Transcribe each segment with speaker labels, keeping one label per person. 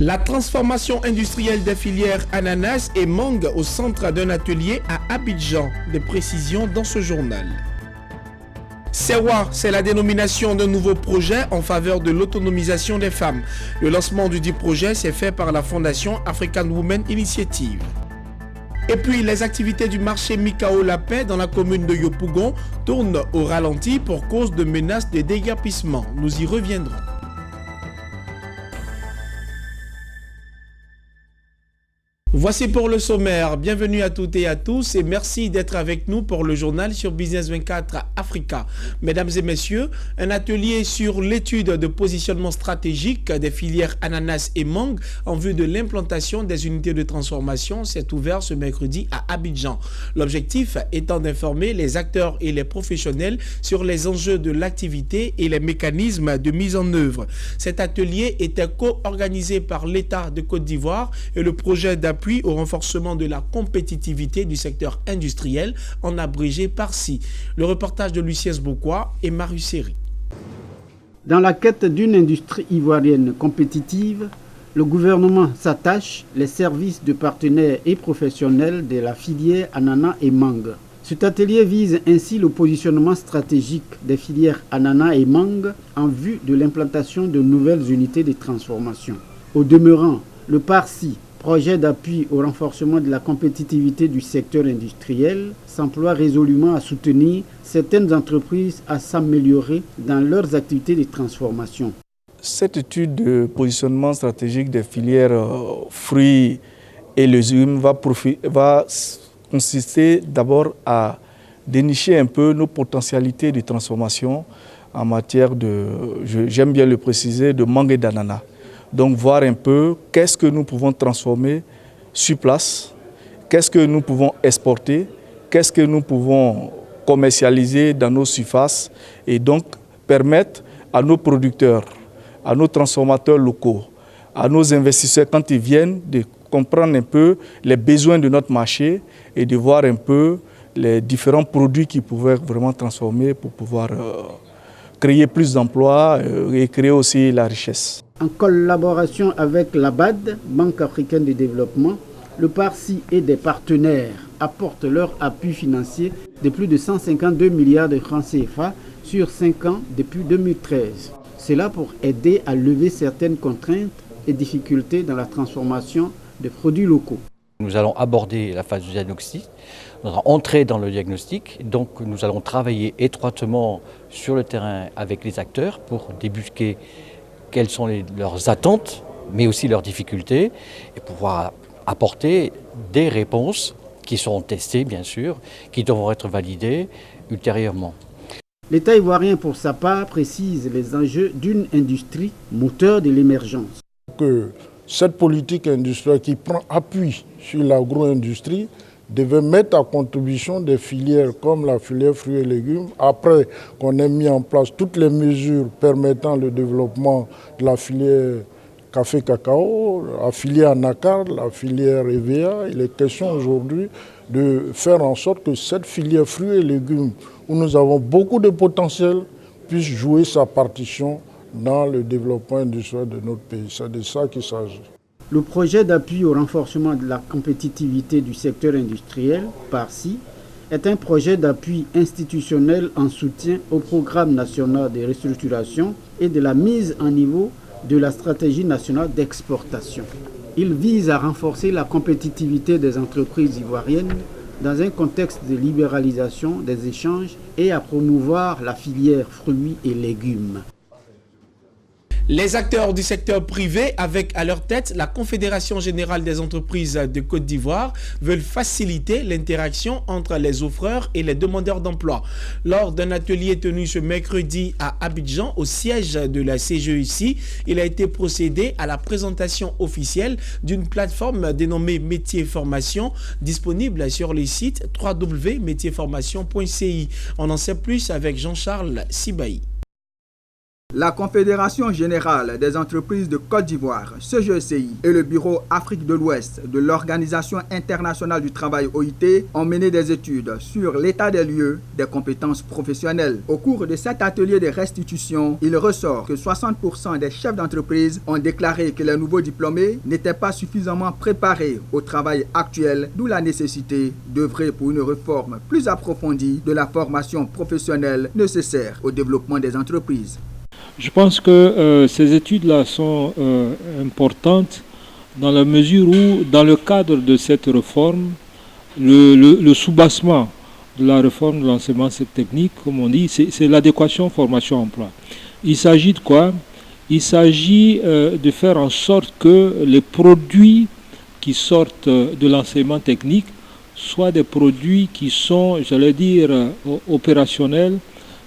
Speaker 1: La transformation industrielle des filières ananas et mangue au centre d'un atelier à Abidjan. Des précisions dans ce journal. Sewa, c'est la dénomination d'un nouveau projet en faveur de l'autonomisation des femmes. Le lancement du dit projet s'est fait par la Fondation African Women Initiative. Et puis, les activités du marché Mikao La Paix dans la commune de Yopougon tournent au ralenti pour cause de menaces de déguerpissement. Nous y reviendrons. Voici pour le sommaire. Bienvenue à toutes et à tous et merci d'être avec nous pour le journal sur Business 24 Africa. Mesdames et messieurs, un atelier sur l'étude de positionnement stratégique des filières ananas et mangue en vue de l'implantation des unités de transformation s'est ouvert ce mercredi à Abidjan. L'objectif étant d'informer les acteurs et les professionnels sur les enjeux de l'activité et les mécanismes de mise en œuvre. Cet atelier était co-organisé par l'État de Côte d'Ivoire et le projet d'appui au renforcement de la compétitivité du secteur industriel, en abrégé PARSI. Le reportage de Lucien Sbokoua et Marius Seri.
Speaker 2: Dans la quête d'une industrie ivoirienne compétitive, le gouvernement s'attache les services de partenaires et professionnels de la filière ananas et mangue. Cet atelier vise ainsi le positionnement stratégique des filières ananas et mangue en vue de l'implantation de nouvelles unités de transformation. Au demeurant, le PARSI, projet d'appui au renforcement de la compétitivité du secteur industriel, s'emploie résolument à soutenir certaines entreprises à s'améliorer dans leurs activités de transformation.
Speaker 3: Cette étude de positionnement stratégique des filières fruits et légumes va consister d'abord à dénicher un peu nos potentialités de transformation en matière de, j'aime bien le préciser, de mangue et d'ananas. Donc voir un peu qu'est-ce que nous pouvons transformer sur place, qu'est-ce que nous pouvons exporter, qu'est-ce que nous pouvons commercialiser dans nos surfaces et donc permettre à nos producteurs, à nos transformateurs locaux, à nos investisseurs quand ils viennent de comprendre un peu les besoins de notre marché et de voir un peu les différents produits qu'ils pouvaient vraiment transformer pour pouvoir créer plus d'emplois et créer aussi la richesse.
Speaker 2: En collaboration avec la BAD, Banque africaine de développement, le PARSI et des partenaires apportent leur appui financier de plus de 152 milliards de francs CFA sur 5 ans depuis 2013. Cela pour aider à lever certaines contraintes et difficultés dans la transformation des produits locaux.
Speaker 4: Nous allons aborder la phase du diagnostic, nous allons entrer dans le diagnostic, donc nous allons travailler étroitement sur le terrain avec les acteurs pour débusquer quelles sont leurs attentes, mais aussi leurs difficultés, et pouvoir apporter des réponses qui seront testées, bien sûr, qui devront être validées ultérieurement.
Speaker 2: L'État ivoirien, pour sa part, précise les enjeux d'une industrie moteur de l'émergence.
Speaker 5: Que cette politique industrielle qui prend appui sur l'agro-industrie devait mettre à contribution des filières comme la filière fruits et légumes, après qu'on ait mis en place toutes les mesures permettant le développement de la filière café-cacao, la filière anacarde, la filière EVA. Il est question aujourd'hui de faire en sorte que cette filière fruits et légumes, où nous avons beaucoup de potentiel, puisse jouer sa partition dans le développement industriel de notre pays. C'est de ça qu'il s'agit.
Speaker 2: Le projet d'appui au renforcement de la compétitivité du secteur industriel, PARSI, est un projet d'appui institutionnel en soutien au programme national de restructuration et de la mise en niveau de la stratégie nationale d'exportation. Il vise à renforcer la compétitivité des entreprises ivoiriennes dans un contexte de libéralisation des échanges et à promouvoir la filière fruits et légumes.
Speaker 1: Les acteurs du secteur privé, avec à leur tête la Confédération générale des entreprises de Côte d'Ivoire, veulent faciliter l'interaction entre les offreurs et les demandeurs d'emploi. Lors d'un atelier tenu ce mercredi à Abidjan, au siège de la CGEC, il a été procédé à la présentation officielle d'une plateforme dénommée Métiers Formation, disponible sur les sites www.métiersformation.ci. On en sait plus avec Jean-Charles Sibaï.
Speaker 6: La Confédération générale des entreprises de Côte d'Ivoire, CGECI, et le Bureau Afrique de l'Ouest de l'Organisation internationale du travail OIT ont mené des études sur l'état des lieux des compétences professionnelles. Au cours de cet atelier de restitution, il ressort que 60% des chefs d'entreprise ont déclaré que les nouveaux diplômés n'étaient pas suffisamment préparés au travail actuel, d'où la nécessité d'œuvrer pour une réforme plus approfondie de la formation professionnelle nécessaire au développement des entreprises.
Speaker 7: Je pense que ces études-là sont importantes dans la mesure où, dans le cadre de cette réforme, le soubassement de la réforme de l'enseignement technique, comme on dit, c'est l'adéquation formation-emploi. Il s'agit de quoi? Il s'agit de faire en sorte que les produits qui sortent de l'enseignement technique soient des produits qui sont, j'allais dire, opérationnels,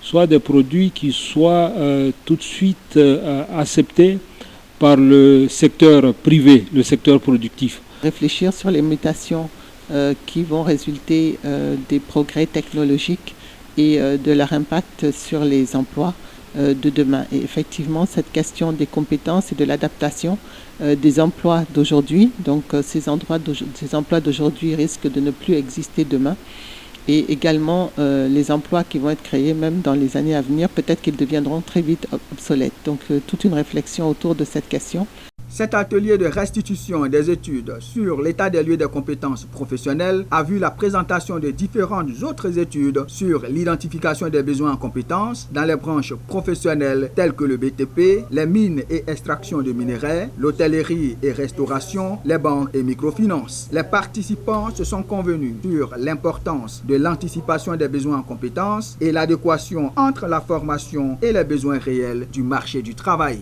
Speaker 7: soit des produits qui soient tout de suite acceptés par le secteur privé, le secteur productif.
Speaker 8: Réfléchir sur les mutations qui vont résulter des progrès technologiques et de leur impact sur les emplois de demain. Et effectivement, cette question des compétences et de l'adaptation des emplois d'aujourd'hui, donc ces emplois d'aujourd'hui risquent de ne plus exister demain. Et également les emplois qui vont être créés même dans les années à venir, peut-être qu'ils deviendront très vite obsolètes. Donc toute une réflexion autour de cette question.
Speaker 6: Cet atelier de restitution des études sur l'état des lieux des compétences professionnelles a vu la présentation de différentes autres études sur l'identification des besoins en compétences dans les branches professionnelles telles que le BTP, les mines et extractions de minerais, l'hôtellerie et restauration, les banques et microfinances. Les participants se sont convenus sur l'importance de l'anticipation des besoins en compétences et l'adéquation entre la formation et les besoins réels du marché du travail.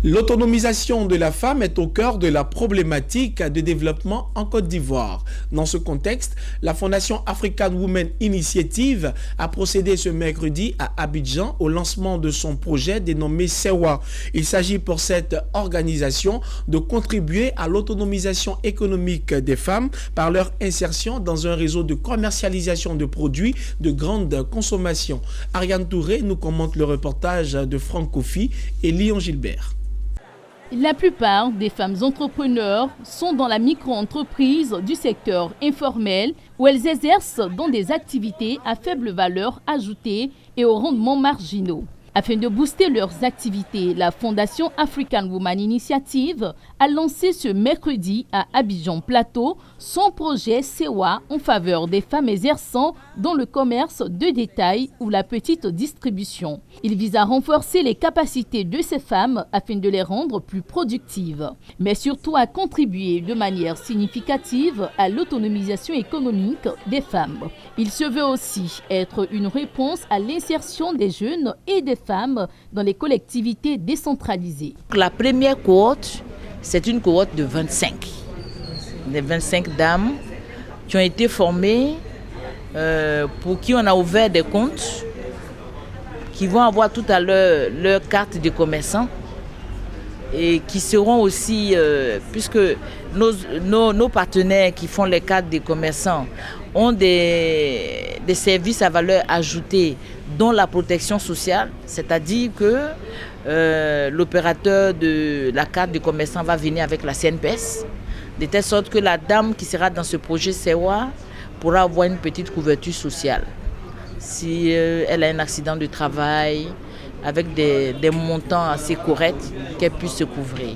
Speaker 1: L'autonomisation de la femme est au cœur de la problématique de développement en Côte d'Ivoire. Dans ce contexte, la Fondation African Women Initiative a procédé ce mercredi à Abidjan au lancement de son projet dénommé SEWA. Il s'agit pour cette organisation de contribuer à l'autonomisation économique des femmes par leur insertion dans un réseau de commercialisation de produits de grande consommation. Ariane Touré nous commente le reportage de Franck Kofi et Lyon Gilbert.
Speaker 9: La plupart des femmes entrepreneurs sont dans la micro-entreprise du secteur informel où elles exercent dans des activités à faible valeur ajoutée et aux rendements marginaux. Afin de booster leurs activités, la Fondation African Women Initiative a lancé ce mercredi à Abidjan Plateau son projet SEWA en faveur des femmes exerçant dans le commerce de détail ou la petite distribution. Il vise à renforcer les capacités de ces femmes afin de les rendre plus productives, mais surtout à contribuer de manière significative à l'autonomisation économique des femmes. Il se veut aussi être une réponse à l'insertion des jeunes et des femmes dans les collectivités décentralisées.
Speaker 10: La première cohorte, c'est une cohorte de 25. Les 25 dames qui ont été formées, pour qui on a ouvert des comptes, qui vont avoir tout à l'heure leur carte de commerçant et qui seront aussi, puisque nos partenaires qui font les cartes de commerçants ont des services à valeur ajoutée dont la protection sociale, c'est-à-dire que l'opérateur de la carte de commerçant va venir avec la CNPS, de telle sorte que la dame qui sera dans ce projet SEWA pourra avoir une petite couverture sociale. Si elle a un accident de travail, avec des montants assez corrects, qu'elle puisse se couvrir.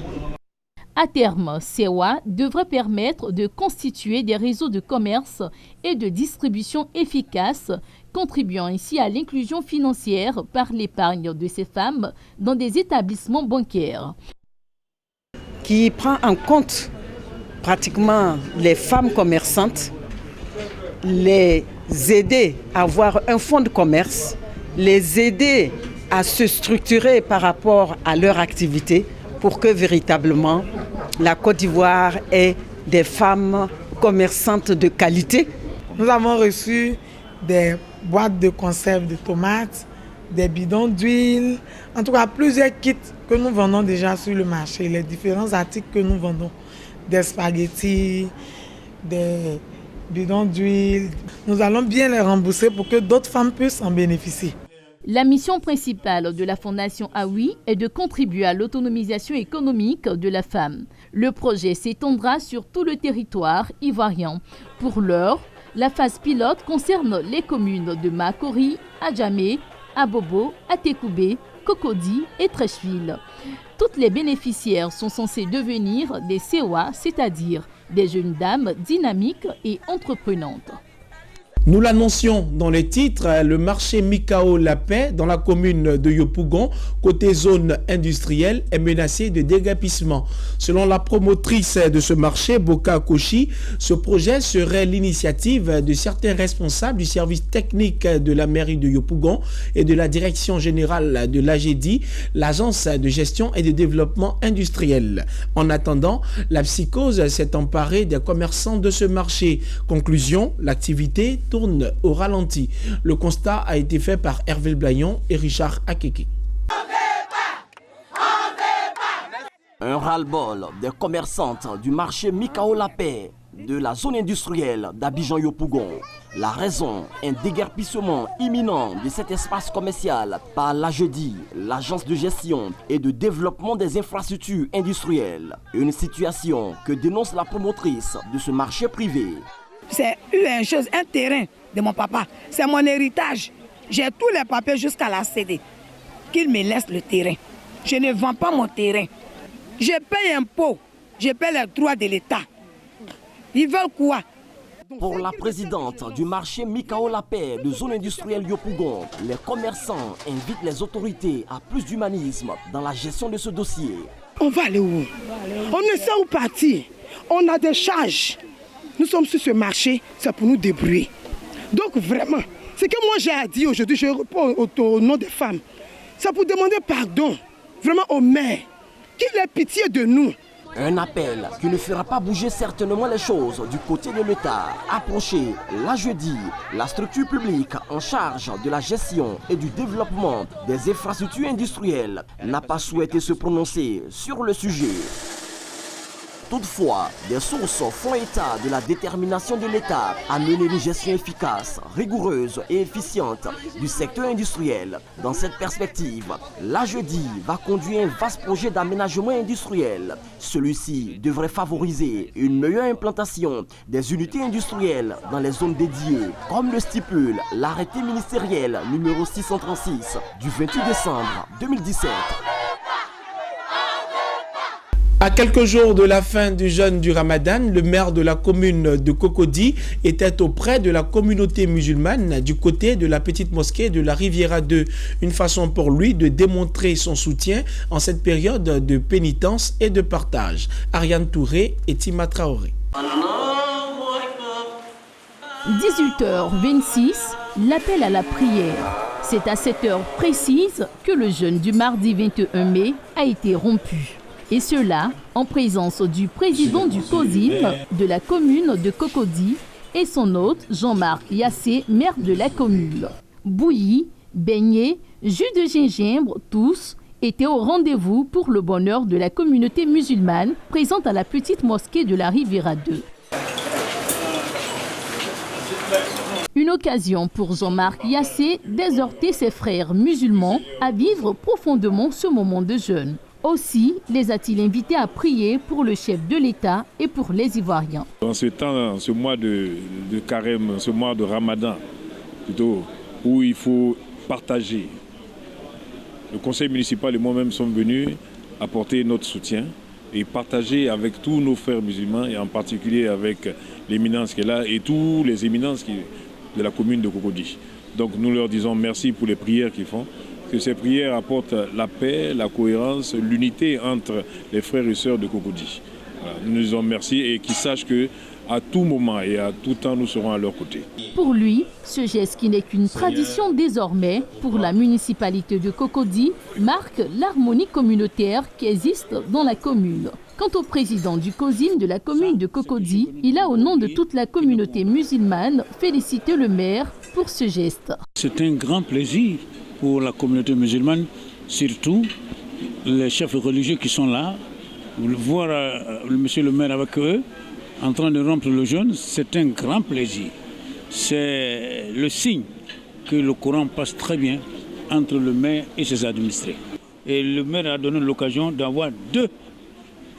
Speaker 9: À terme, SEWA devrait permettre de constituer des réseaux de commerce et de distribution efficaces, contribuant ainsi à l'inclusion financière par l'épargne de ces femmes dans des établissements bancaires.
Speaker 8: Qui prend en compte pratiquement les femmes commerçantes, les aider à avoir un fonds de commerce, les aider à se structurer par rapport à leur activité pour que véritablement la Côte d'Ivoire ait des femmes commerçantes de qualité.
Speaker 11: Nous avons reçu des boîtes de conserve de tomates, des bidons d'huile, en tout cas plusieurs kits que nous vendons déjà sur le marché, les différents articles que nous vendons, des spaghettis, des bidons d'huile. Nous allons bien les rembourser pour que d'autres femmes puissent en bénéficier.
Speaker 9: La mission principale de la Fondation AWI est de contribuer à l'autonomisation économique de la femme. Le projet s'étendra sur tout le territoire ivoirien. Pour l'heure, la phase pilote concerne les communes de Makori, Adjamé, Abobo, Atekoubé, Cocody et Trècheville. Toutes les bénéficiaires sont censées devenir des COA, c'est-à-dire des jeunes dames dynamiques et entreprenantes.
Speaker 1: Nous l'annoncions dans les titres, le marché Mikao La Paix dans la commune de Yopougon, côté zone industrielle, est menacé de déguerpissement. Selon la promotrice de ce marché, Boka Koshi, ce projet serait l'initiative de certains responsables du service technique de la mairie de Yopougon et de la direction générale de l'AGEDI, l'agence de gestion et de développement industriel. En attendant, la psychose s'est emparée des commerçants de ce marché. Conclusion, l'activité tourne au ralenti. Le constat a été fait par Hervé Blayon et Richard Akeke.
Speaker 12: Un ras-le-bol des commerçantes du marché Mikao La Paix de la zone industrielle d'Abidjan-Yopougon. La raison, un déguerpissement imminent de cet espace commercial par l'AGEDI, l'agence de gestion et de développement des infrastructures industrielles. Une situation que dénonce la promotrice de ce marché privé.
Speaker 13: C'est une chose, un terrain de mon papa. C'est mon héritage. J'ai tous les papiers jusqu'à la CD. Qu'il me laisse le terrain. Je ne vends pas mon terrain. Je paye impôt. Je paye les droits de l'État. Ils veulent quoi?
Speaker 12: Pour la présidente du marché Mikao La Paix de zone industrielle Yopougon, les commerçants invitent les autorités à plus d'humanisme dans la gestion de ce dossier.
Speaker 13: On va aller où? On ne sait où partir. On a des charges. Nous sommes sur ce marché, c'est pour nous débrouiller. Donc vraiment, ce que moi j'ai à dire aujourd'hui, je réponds au nom des femmes, c'est pour demander pardon vraiment au maire, qu'il ait pitié de nous.
Speaker 12: Un appel qui ne fera pas bouger certainement les choses du côté de l'État. Approcher l'AGEDI, la structure publique en charge de la gestion et du développement des infrastructures industrielles, n'a pas souhaité se prononcer sur le sujet. Toutefois, des sources font état de la détermination de l'État à mener une gestion efficace, rigoureuse et efficiente du secteur industriel. Dans cette perspective, l'AGEDI va conduire un vaste projet d'aménagement industriel. Celui-ci devrait favoriser une meilleure implantation des unités industrielles dans les zones dédiées, comme le stipule l'arrêté ministériel numéro 636 du 28 décembre 2017.
Speaker 1: À quelques jours de la fin du jeûne du Ramadan, le maire de la commune de Cocody était auprès de la communauté musulmane du côté de la petite mosquée de la Riviera 2. Une façon pour lui de démontrer son soutien en cette période de pénitence et de partage. Ariane Touré et Tima Traoré.
Speaker 9: 18h26, l'appel à la prière. C'est à cette heure précise que le jeûne du mardi 21 mai a été rompu. Et cela en présence du président du COSIM de la commune de Cocody et son hôte Jean-Marc Yassé, maire de la commune. Bouillis, beignets, jus de gingembre, tous étaient au rendez-vous pour le bonheur de la communauté musulmane présente à la petite mosquée de la Riviera 2. Une occasion pour Jean-Marc Yassé d'exhorter ses frères musulmans à vivre profondément ce moment de jeûne. Aussi les a-t-il invités à prier pour le chef de l'État et pour les Ivoiriens.
Speaker 14: Dans ce temps, ce mois de carême, ce mois de Ramadan, plutôt, où il faut partager. Le conseil municipal et moi-même sommes venus apporter notre soutien et partager avec tous nos frères musulmans et en particulier avec l'éminence qui est là et tous les éminences de la commune de Cocody. Donc nous leur disons merci pour les prières qu'ils font. Que ces prières apportent la paix, la cohérence, l'unité entre les frères et sœurs de Cocody. Voilà, nous disons merci et qu'ils sachent qu'à tout moment et à tout temps, nous serons à leur côté.
Speaker 9: Pour lui, ce geste qui n'est qu'une tradition désormais pour la municipalité de Cocody marque l'harmonie communautaire qui existe dans la commune. Quant au président du COSIM de la commune de Cocody, il a au nom de toute la communauté musulmane félicité le maire pour ce geste.
Speaker 15: C'est un grand plaisir pour la communauté musulmane, surtout les chefs religieux qui sont là. Voir monsieur le maire avec eux, en train de rompre le jeûne, c'est un grand plaisir. C'est le signe que le Coran passe très bien entre le maire et ses administrés. Et le maire a donné l'occasion d'avoir 2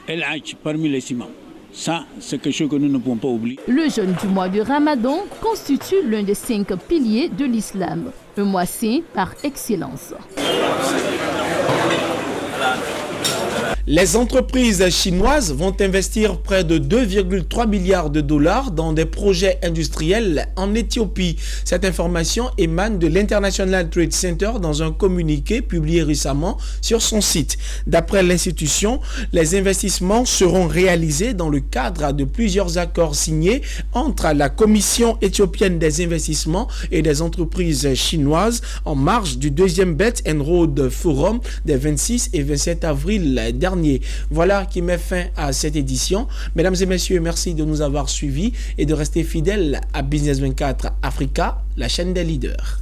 Speaker 15: LH parmi les ciments. Ça, c'est quelque chose que nous ne pouvons pas oublier.
Speaker 9: Le jeûne du mois de Ramadan constitue l'un des 5 piliers de l'islam, un mois saint par excellence.
Speaker 1: Les entreprises chinoises vont investir près de 2,3 milliards de dollars dans des projets industriels en Éthiopie. Cette information émane de l'International Trade Center dans un communiqué publié récemment sur son site. D'après l'institution, les investissements seront réalisés dans le cadre de plusieurs accords signés entre la Commission éthiopienne des investissements et des entreprises chinoises en marge du 2e Belt and Road Forum des 26 et 27 avril dernier. Voilà qui met fin à cette édition. Mesdames et messieurs, merci de nous avoir suivis et de rester fidèles à Business 24 Africa, la chaîne des leaders.